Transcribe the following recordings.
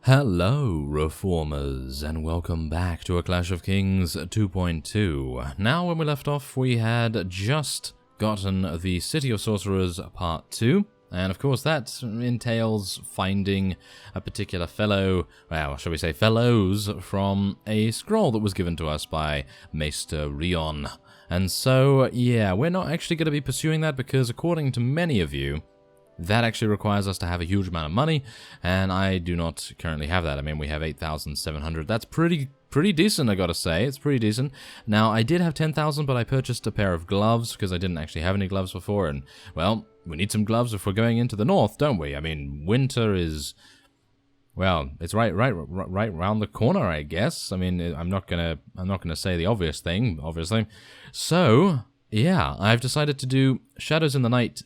Hello, Reformers, and welcome back to A Clash of Kings 2.2. Now, when we left off, we had just gotten the City of Sorcerers Part 2, and of course that entails finding a particular fellow, well, shall we say fellows, from a scroll that was given to us by Maester Rion. And so, yeah, we're not actually going to be pursuing that because, according to many of you, that actually requires us to have a huge amount of money, and I do not currently have that. I mean, we have 8,700. That's pretty decent, I gotta say. It's pretty decent. Now, I did have 10,000, but I purchased a pair of gloves because I didn't actually have any gloves before, and, well, we need some gloves if we're going into the north, don't we? I mean, winter is, well, it's right around the corner, I guess. I mean, I'm not gonna say the obvious thing, obviously. So, yeah, I've decided to do Shadows in the Night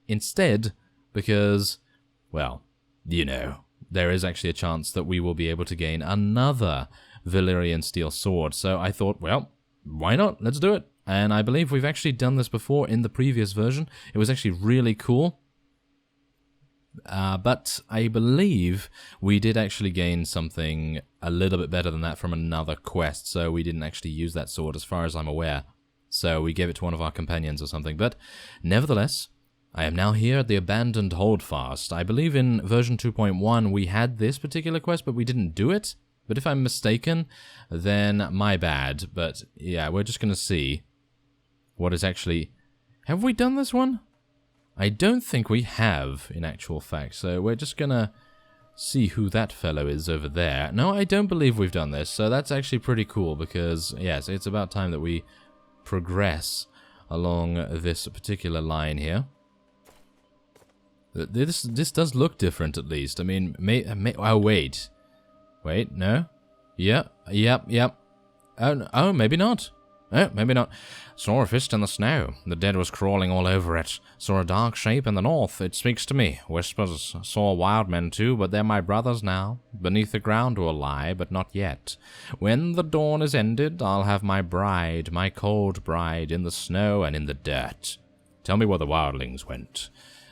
instead, because, well, you know, there is actually a chance that we will be able to gain another Valyrian steel sword. So I thought, well, why not? Let's do it. And I believe we've actually done this before in the previous version. It was actually really cool. But I believe we did actually gain something a little bit better than that from another quest. So we didn't actually use that sword as far as I'm aware. So we gave it to one of our companions or something. But nevertheless, I am now here at the abandoned holdfast. I believe in version 2.1 we had this particular quest, but we didn't do it. But if I'm mistaken, then my bad. But yeah, we're just going to see what is actually... Have we done this one? I don't think we have, in actual fact. So we're just going to see who that fellow is over there. No, I don't believe we've done this. So that's actually pretty cool because, yes, it's about time that we progress along this particular line here. This does look different, at least. I mean, oh, wait. Wait, no? Yep. Oh, maybe not. Oh, maybe not. Saw a fist in the snow. The dead was crawling all over it. Saw a dark shape in the north. It speaks to me. Whispers. Saw wild men too, but they're my brothers now. Beneath the ground will lie, but not yet. When the dawn is ended, I'll have my bride, my cold bride, in the snow and in the dirt. Tell me where the wildlings went.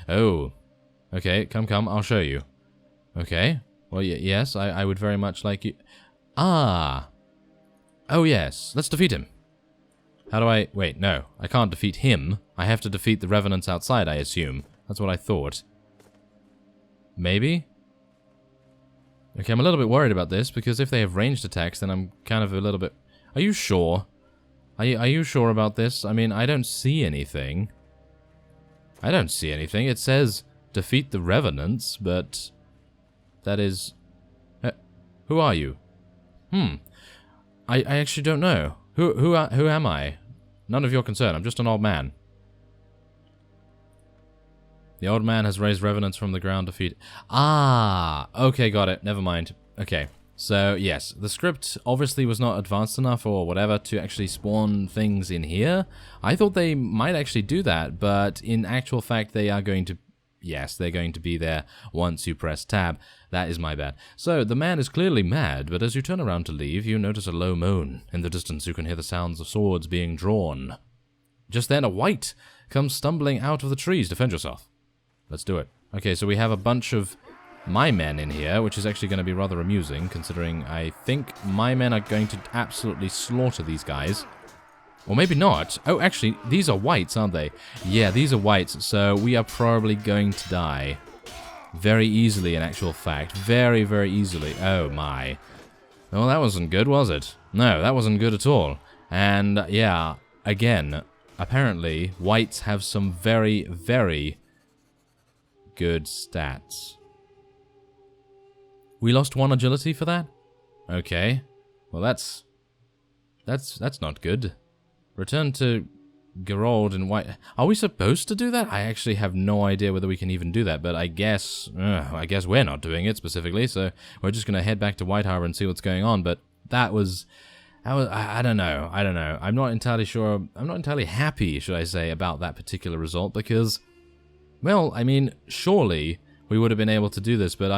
Oh. Okay, come, I'll show you. Okay, well, yes, I would very much like you... Ah! Oh, yes, let's defeat him. How do I... Wait, no, I can't defeat him. I have to defeat the revenants outside, I assume. That's what I thought. Maybe? Okay, I'm a little bit worried about this, because if they have ranged attacks, then I'm kind of a little bit... Are you sure? Are you sure about this? I mean, I don't see anything. I don't see anything. It says... defeat the revenants, but that is... who are you? I actually don't know. Who am I? None of your concern. I'm just an old man. The old man has raised revenants from the ground to feed... Ah! Okay, got it. Never mind. Okay. So, yes, the script obviously was not advanced enough or whatever to actually spawn things in here. I thought they might actually do that, but in actual fact they are going to... Yes, they're going to be there once you press tab. That is my bad. So, the man is clearly mad, but as you turn around to leave, you notice a low moan. In the distance, you can hear the sounds of swords being drawn. Just then, a wight comes stumbling out of the trees. Defend yourself. Let's do it. Okay, so we have a bunch of my men in here, which is actually going to be rather amusing, considering I think my men are going to absolutely slaughter these guys. Or maybe not. Oh, actually, these are whites, aren't they? Yeah, these are whites, so we are probably going to die. Very easily, in actual fact. Very, very easily. Oh, my. Well, that wasn't good, was it? No, that wasn't good at all. And, yeah, again, apparently, whites have some very, very good stats. We lost 1 agility for that? Okay. Well, that's not good. Return to Geralt and White... Are we supposed to do that? I actually have no idea whether we can even do that, but I guess we're not doing it specifically, so we're just going to head back to White Harbor and see what's going on, but that was I don't know. I'm not entirely sure... I'm not entirely happy, should I say, about that particular result, because, well, I mean, surely we would have been able to do this, but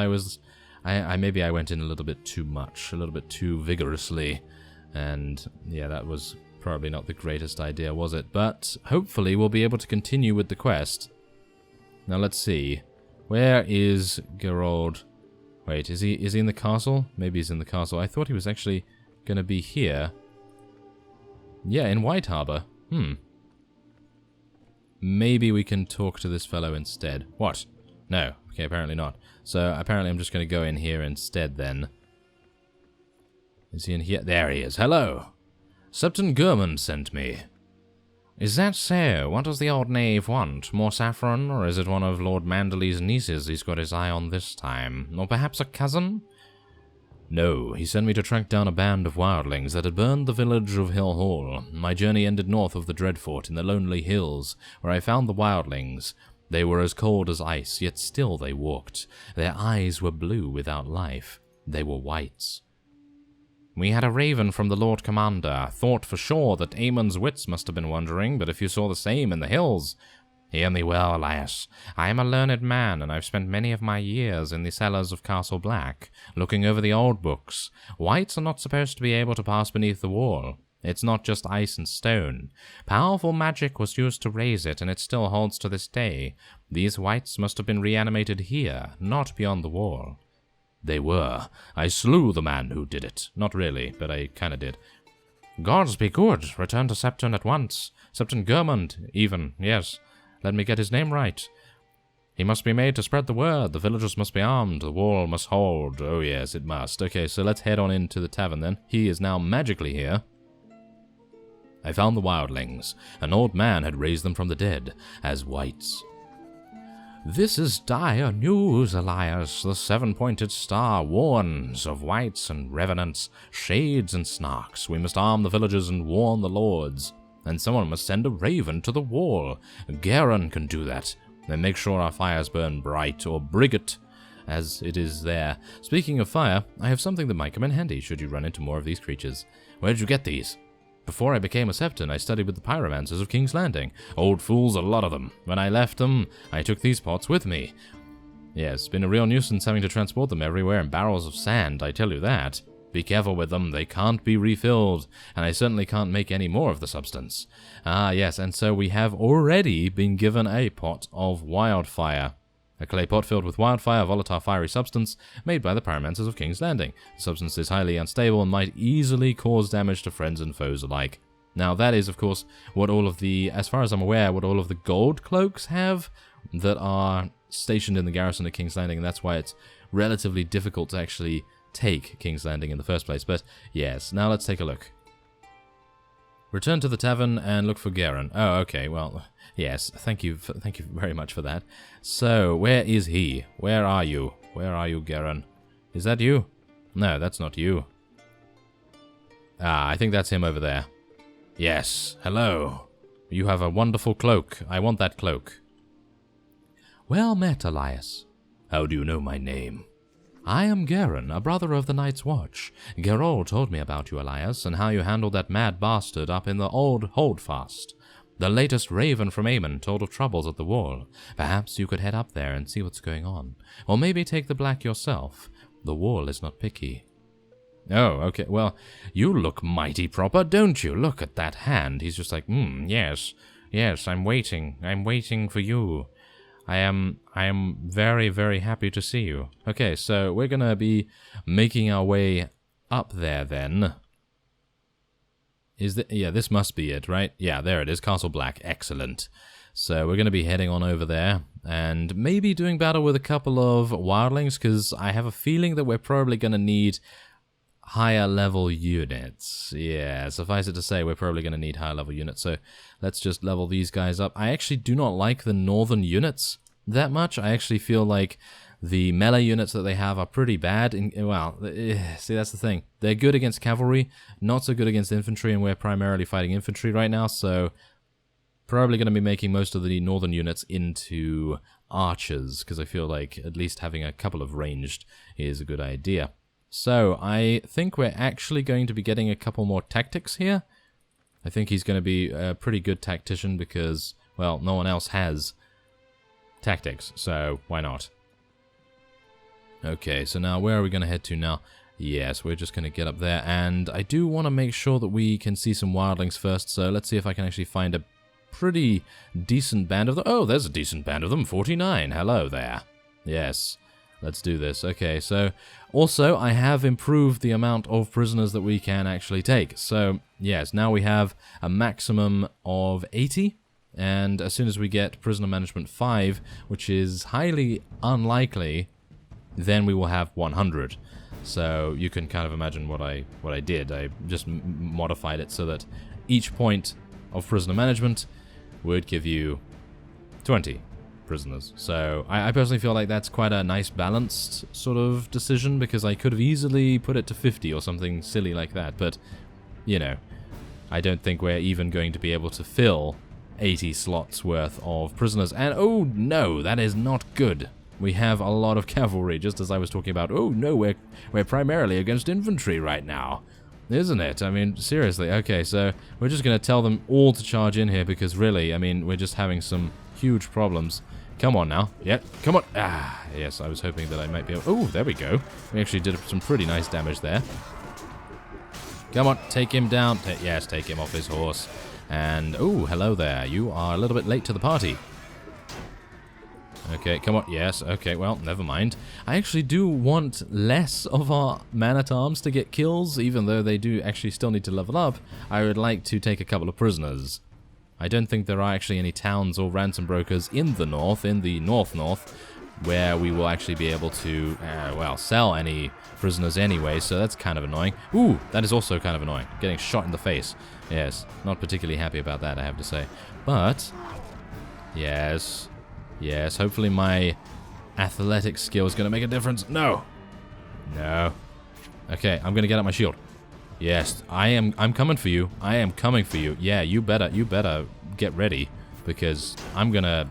maybe I went in a little bit too much, a little bit too vigorously, and, yeah, that was... probably not the greatest idea, was it? But hopefully we'll be able to continue with the quest. Now let's see. Where is Geralt Wait, is he in the castle? Maybe he's in the castle. I thought he was actually going to be here. Yeah, in White Harbor. Maybe we can talk to this fellow instead. What? No. Okay, apparently not. So, apparently I'm just going to go in here instead, then. Is he in here? There he is. Hello! Septon Gurman sent me. Is that so? What does the old knave want? More saffron? Or is it one of Lord Manderley's nieces he's got his eye on this time? Or perhaps a cousin? No, he sent me to track down a band of wildlings that had burned the village of Hill Hall. My journey ended north of the Dreadfort in the lonely hills, where I found the wildlings. They were as cold as ice, yet still they walked. Their eyes were blue without life. They were whites. We had a raven from the Lord Commander. Thought for sure that Aemon's wits must have been wandering, but if you saw the same in the hills... Hear me well, Elias. I am a learned man, and I've spent many of my years in the cellars of Castle Black, looking over the old books. Whites are not supposed to be able to pass beneath the wall. It's not just ice and stone. Powerful magic was used to raise it, and it still holds to this day. These whites must have been reanimated here, not beyond the wall. They were. I slew the man who did it. Not really, but I kinda did. Gods be good. Return to Septon at once. Septon Gurmund, even, yes. Let me get his name right. He must be made to spread the word. The villagers must be armed. The wall must hold. Oh yes, it must. Okay, so let's head on into the tavern then. He is now magically here. I found the wildlings. An old man had raised them from the dead, as whites. This is dire news, Elias. The seven-pointed star warns of whites and revenants, shades and snarks. We must arm the villagers and warn the lords. And someone must send a raven to the wall. Garin can do that. Then make sure our fires burn bright, or brigate, as it is there. Speaking of fire, I have something that might come in handy should you run into more of these creatures. Where did you get these? Before I became a Septon, I studied with the pyromancers of King's Landing. Old fools, a lot of them. When I left them, I took these pots with me. Yeah, it's been a real nuisance having to transport them everywhere in barrels of sand, I tell you that. Be careful with them, they can't be refilled, and I certainly can't make any more of the substance. Ah, yes, and so we have already been given a pot of wildfire. A clay pot filled with wildfire, volatile fiery substance, made by the pyromancers of King's Landing. The substance is highly unstable and might easily cause damage to friends and foes alike. Now that is, of course, what all of the, as far as I'm aware, what all of the gold cloaks have that are stationed in the garrison at King's Landing, and that's why it's relatively difficult to actually take King's Landing in the first place. But yes, now let's take a look. Return to the tavern and look for Garin. Oh, okay, well, yes, thank you very much for that. So, where is he? Where are you? Where are you, Garin? Is that you? No, that's not you. Ah, I think that's him over there. Yes, hello. You have a wonderful cloak. I want that cloak. Well met, Elias. How do you know my name? I am Garin, a brother of the Night's Watch. Geralt told me about you, Elias, and how you handled that mad bastard up in the old Holdfast. The latest raven from Aemon told of troubles at the wall. Perhaps you could head up there and see what's going on. Or maybe take the black yourself. The wall is not picky. Oh, okay, well, you look mighty proper, don't you? Look at that hand. He's just like, yes, I'm waiting for you. I am very, very happy to see you. Okay, so we're gonna be making our way up there then. Yeah, this must be it, right? Yeah, there it is, Castle Black. Excellent. So we're gonna be heading on over there and maybe doing battle with a couple of wildlings, because I have a feeling that we're probably gonna need higher level units. Yeah, suffice it to say, we're probably going to need higher level units. So let's just level these guys up. I actually do not like the northern units that much. I actually feel like the melee units that they have are pretty bad. Well, see, that's the thing. They're good against cavalry, not so good against infantry, and we're primarily fighting infantry right now. So probably going to be making most of the northern units into archers, because I feel like at least having a couple of ranged is a good idea. So, I think we're actually going to be getting a couple more tactics here. I think he's going to be a pretty good tactician because, well, no one else has tactics, so why not? Okay, so now where are we going to head to now? Yes, we're just going to get up there, and I do want to make sure that we can see some wildlings first, so let's see if I can actually find a pretty decent band of them. Oh, there's a decent band of them, 49. Hello there. Yes. Let's do this. Okay, so also I have improved the amount of prisoners that we can actually take. So yes, now we have a maximum of 80, and as soon as we get prisoner management 5, which is highly unlikely, then we will have 100. So you can kind of imagine what I did. I just modified it so that each point of prisoner management would give you 20 prisoners. So I personally feel like that's quite a nice balanced sort of decision, because I could have easily put it to 50 or something silly like that, but you know, I don't think we're even going to be able to fill 80 slots worth of prisoners. And oh no, that is not good. We have a lot of cavalry, just as I was talking about. Oh no, we're primarily against infantry right now, isn't it? I mean, seriously. Okay, so we're just going to tell them all to charge in here, because really, I mean, we're just having some huge problems. Come on now. Yeah, come on. Ah, yes, I was hoping that I might be able... Oh, there we go. We actually did some pretty nice damage there. Come on, take him down. Yes, take him off his horse. And, oh, hello there. You are a little bit late to the party. Okay, come on. Yes, okay, well, never mind. I actually do want less of our man-at-arms to get kills, even though they do actually still need to level up. I would like to take a couple of prisoners. I don't think there are actually any towns or ransom brokers in the north, where we will actually be able to, well, sell any prisoners anyway, so that's kind of annoying. Ooh, that is also kind of annoying. Getting shot in the face. Yes, not particularly happy about that, I have to say. But, yes, hopefully my athletic skill is going to make a difference. No! No. Okay, I'm going to get out my shield. Yes, I'm coming for you. I am coming for you. Yeah, you better get ready, because I'm gonna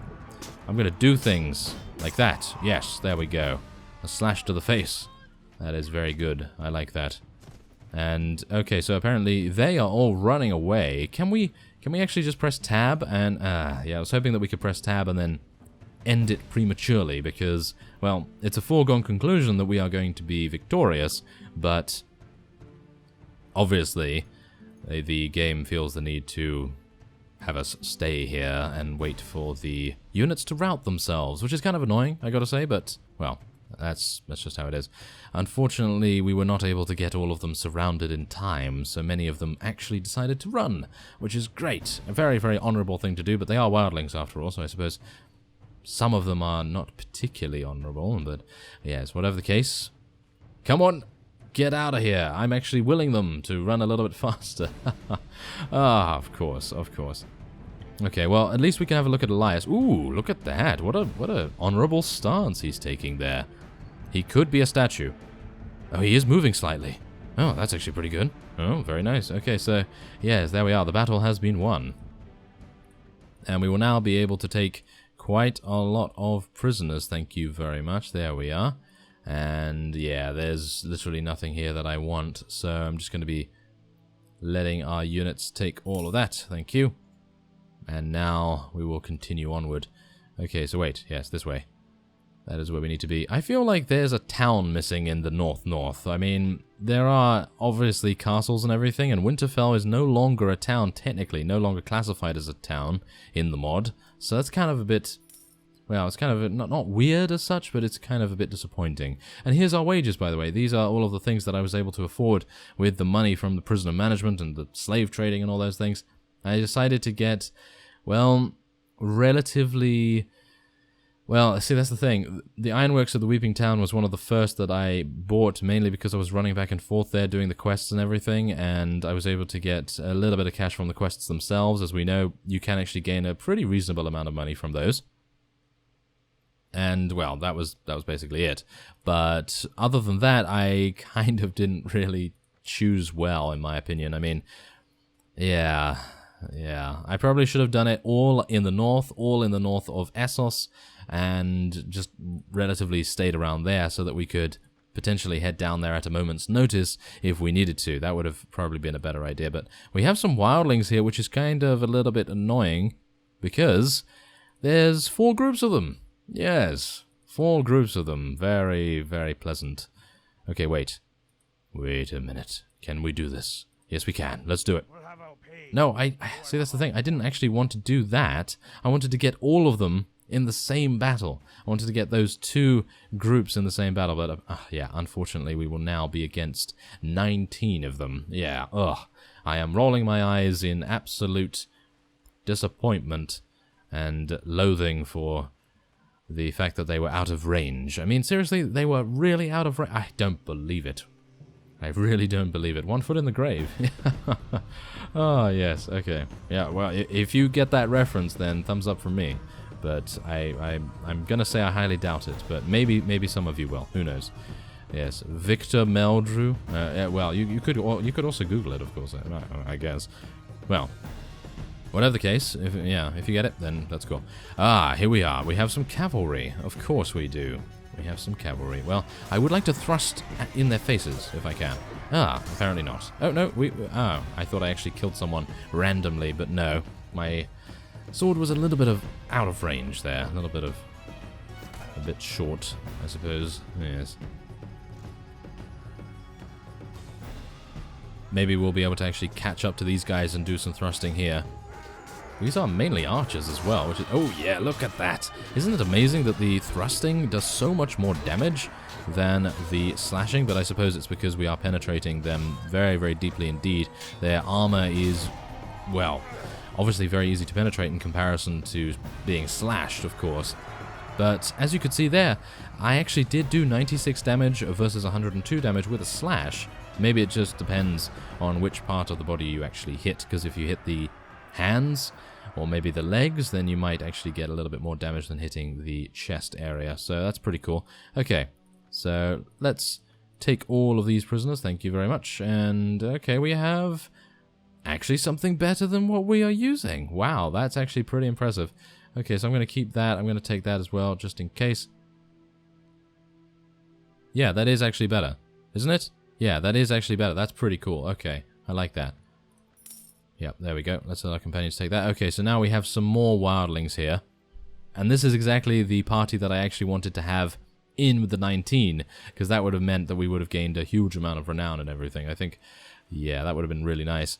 do things like that. Yes, there we go. A slash to the face. That is very good. I like that. And okay, so apparently they are all running away. Can we actually just press tab and yeah, I was hoping that we could press tab and then end it prematurely, because, well, it's a foregone conclusion that we are going to be victorious, but obviously, the game feels the need to have us stay here and wait for the units to rout themselves, which is kind of annoying, I gotta say, but, well, that's just how it is. Unfortunately, we were not able to get all of them surrounded in time, so many of them actually decided to run, which is great. A very, very honourable thing to do, but they are wildlings after all, so I suppose some of them are not particularly honourable, but yes, whatever the case. Come on! Get out of here. I'm actually willing them to run a little bit faster. Ah, of course, of course. Okay, well, at least we can have a look at Elias. Ooh, look at that. What a honorable stance he's taking there. He could be a statue. Oh, he is moving slightly. Oh, that's actually pretty good. Oh, very nice. Okay, so, yes, there we are. The battle has been won. And we will now be able to take quite a lot of prisoners. Thank you very much. There we are. And yeah, there's literally nothing here that I want, so I'm just going to be letting our units take all of that. Thank you. And now we will continue onward. Okay, so wait, yes, this way. That is where we need to be. I feel like there's a town missing in the north. I mean, there are obviously castles and everything, and Winterfell is no longer a town, technically, no longer classified as a town in the mod, so that's kind of a bit... Well, it's kind of not weird as such, but it's kind of a bit disappointing. And here's our wages, by the way. These are all of the things that I was able to afford with the money from the prisoner management and the slave trading and all those things. I decided to get, well, relatively... Well, see, that's the thing. The Ironworks of the Weeping Town was one of the first that I bought, mainly because I was running back and forth there doing the quests and everything, and I was able to get a little bit of cash from the quests themselves. As we know, you can actually gain a pretty reasonable amount of money from those. And, well, that was basically it. But other than that, I kind of didn't really choose well, in my opinion. I mean, yeah. I probably should have done it all in the north of Essos, and just relatively stayed around there so that we could potentially head down there at a moment's notice if we needed to. That would have probably been a better idea. But we have some wildlings here, which is kind of a little bit annoying, because there's 4 groups of them. Yes, 4 groups of them. Very, very pleasant. Okay, wait. Wait a minute. Can we do this? Yes, we can. Let's do it. No, I see, that's the thing. I didn't actually want to do that. I wanted to get all of them in the same battle. I wanted to get those two groups in the same battle, but yeah, unfortunately we will now be against 19 of them. Yeah, ugh. I am rolling my eyes in absolute disappointment and loathing for the fact that they were out of range. I mean, seriously, they were really out of range. I don't believe it. I really don't believe it. 1 foot in the grave. Oh, yes, okay. Yeah, well, if you get that reference, then thumbs up from me. But I'm gonna say I highly doubt it, but maybe some of you will. Who knows? Yes, Victor Meldrew. Yeah, well, you could also Google it, of course, I guess. Well, whatever the case, if you get it, then that's cool. Ah, here we are. We have some cavalry. Of course we do. We have some cavalry. Well, I would like to thrust in their faces, if I can. Ah, apparently not. Oh, no, oh, I thought I actually killed someone randomly, but no. My sword was a little bit out of range there. A bit short, I suppose. Yes. Maybe we'll be able to actually catch up to these guys and do some thrusting here. These are mainly archers as well, which is... Oh, yeah, look at that. Isn't it amazing that the thrusting does so much more damage than the slashing? But I suppose it's because we are penetrating them very, very deeply indeed. Their armor is, well, obviously very easy to penetrate in comparison to being slashed, of course. But as you could see there, I actually did do 96 damage versus 102 damage with a slash. Maybe it just depends on which part of the body you actually hit, because if you hit the hands or maybe the legs, then you might actually get a little bit more damage than hitting the chest area. So that's pretty cool. Okay, so let's take all of these prisoners. Thank you very much. And okay, we have actually something better than what we are using. Wow, that's actually pretty impressive. Okay, so I'm going to keep that. I'm going to take that as well, just in case. Yeah, that is actually better, isn't it? Yeah, that is actually better. That's pretty cool. Okay, I like that. Yep, there we go. Let's let our companions take that. Okay, so now we have some more wildlings here. And this is exactly the party that I actually wanted to have in with the 19, because that would have meant that we would have gained a huge amount of renown and everything. I think, yeah, that would have been really nice.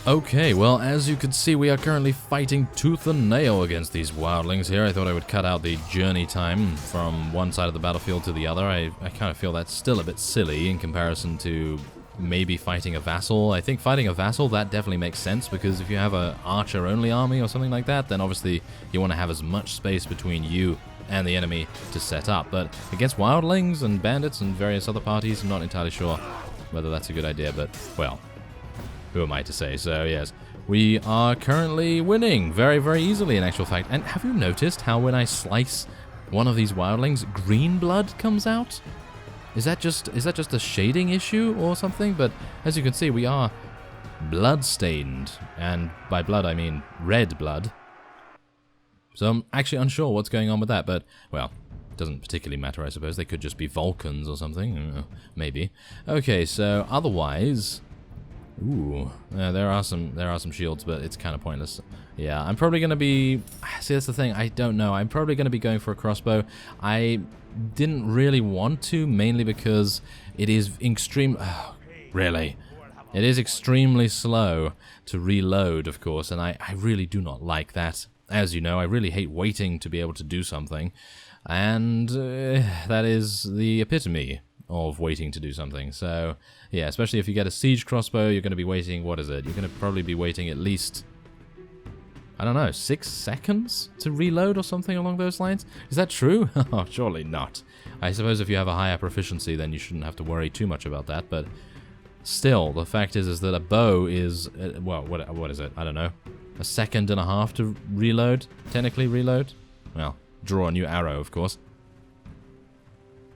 Okay, well, as you can see, we are currently fighting tooth and nail against these wildlings here. I thought I would cut out the journey time from one side of the battlefield to the other. I kind of feel that's still a bit silly in comparison to maybe fighting a vassal. I think fighting a vassal, that definitely makes sense, because if you have an archer-only army or something like that, then obviously you want to have as much space between you and the enemy to set up. But against wildlings and bandits and various other parties, I'm not entirely sure whether that's a good idea, but, well, who am I to say? So, yes, we are currently winning very, very easily, in actual fact. And have you noticed how when I slice one of these wildlings, green blood comes out? Is that just a shading issue or something? But as you can see, we are blood-stained. And by blood, I mean red blood. So I'm actually unsure what's going on with that, but, well, it doesn't particularly matter, I suppose. They could just be Vulcans or something. Maybe. Okay, so otherwise... Ooh, there are some shields, but it's kind of pointless. Yeah, I'm probably going to be... See, that's the thing, I don't know. I'm probably going to be going for a crossbow. I didn't really want to, mainly because it is extreme... Oh, really? It is extremely slow to reload, of course, and I really do not like that. As you know, I really hate waiting to be able to do something, and that is the epitome of waiting to do something. So, yeah, especially if you get a siege crossbow, you're going to be waiting, what is it? You're going to probably be waiting at least, I don't know, 6 seconds to reload or something along those lines? Is that true? Oh, surely not. I suppose if you have a higher proficiency, then you shouldn't have to worry too much about that, but still, the fact is that a bow is, well, what is it? I don't know. 1.5 seconds to reload? Technically reload? Well, draw a new arrow, of course.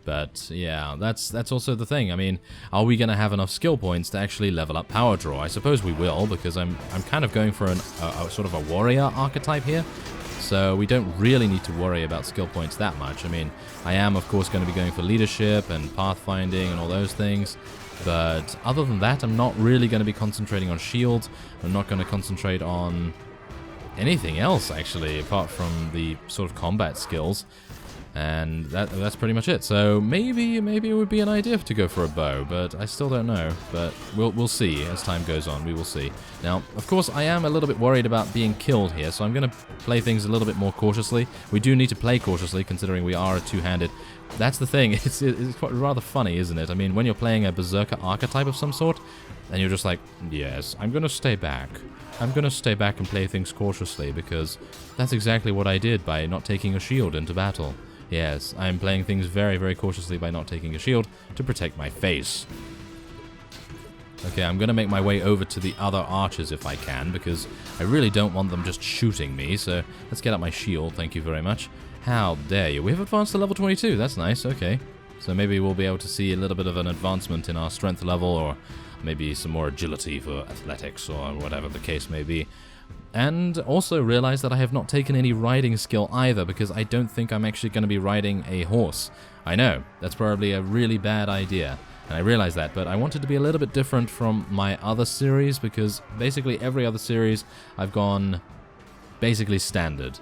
But, yeah, that's also the thing. I mean, are we going to have enough skill points to actually level up power draw? I suppose we will, because I'm kind of going for a sort of a warrior archetype here. So we don't really need to worry about skill points that much. I mean, I am, of course, going to be going for leadership and pathfinding and all those things. But other than that, I'm not really going to be concentrating on shield. I'm not going to concentrate on anything else, actually, apart from the sort of combat skills. And that's pretty much it. So maybe it would be an idea to go for a bow, but I still don't know. But we'll see as time goes on. We will see. Now, of course, I am a little bit worried about being killed here, so I'm going to play things a little bit more cautiously. We do need to play cautiously, considering we are a two-handed. That's the thing. It's quite rather funny, isn't it? I mean, when you're playing a berserker archetype of some sort, and you're just like, yes, I'm going to stay back. I'm going to stay back and play things cautiously, because that's exactly what I did by not taking a shield into battle. Yes, I'm playing things very, very cautiously by not taking a shield to protect my face. Okay, I'm going to make my way over to the other archers if I can, because I really don't want them just shooting me, so let's get up my shield, thank you very much. How dare you? We have advanced to level 22, that's nice, okay. So maybe we'll be able to see a little bit of an advancement in our strength level, or maybe some more agility for athletics, or whatever the case may be. And also realize that I have not taken any riding skill either, because I don't think I'm actually going to be riding a horse. I know, that's probably a really bad idea, and I realize that, but I wanted to be a little bit different from my other series, because basically every other series I've gone basically standard.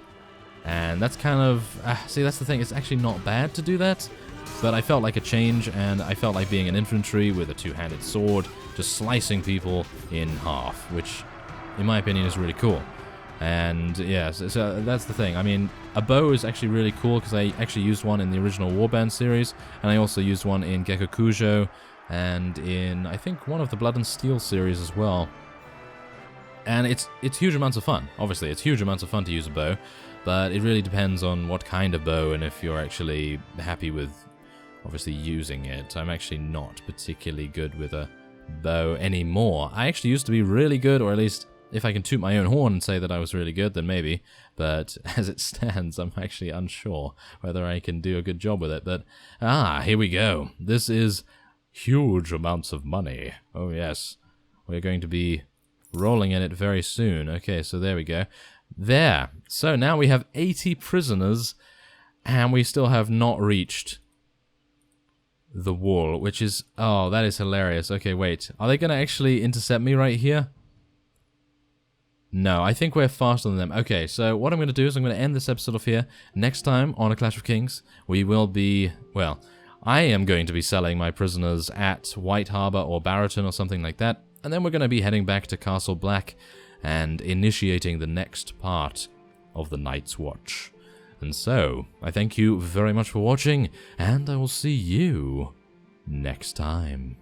And that's kind of, see, that's the thing, it's actually not bad to do that, but I felt like a change, and I felt like being an infantry with a two-handed sword, just slicing people in half, which in my opinion is really cool. And yeah, so that's the thing. I mean, a bow is actually really cool because I actually used one in the original Warband series, and I also used one in Gekkokujo, and in, I think, one of the Blood and Steel series as well. And it's huge amounts of fun. Obviously, it's huge amounts of fun to use a bow, but it really depends on what kind of bow and if you're actually happy with, obviously, using it. I'm actually not particularly good with a bow anymore. I actually used to be really good, or at least if I can toot my own horn and say that I was really good, then maybe. But as it stands, I'm actually unsure whether I can do a good job with it. But, here we go. This is huge amounts of money. Oh, yes. We're going to be rolling in it very soon. Okay, so there we go. There. So now we have 80 prisoners, and we still have not reached the wall, which is... Oh, that is hilarious. Okay, wait. Are they going to actually intercept me right here? No, I think we're faster than them. Okay, so what I'm going to do is I'm going to end this episode off here. Next time on A Clash of Kings, we will be... Well, I am going to be selling my prisoners at White Harbor or Barrowton or something like that. And then we're going to be heading back to Castle Black and initiating the next part of the Night's Watch. And so, I thank you very much for watching, and I will see you next time.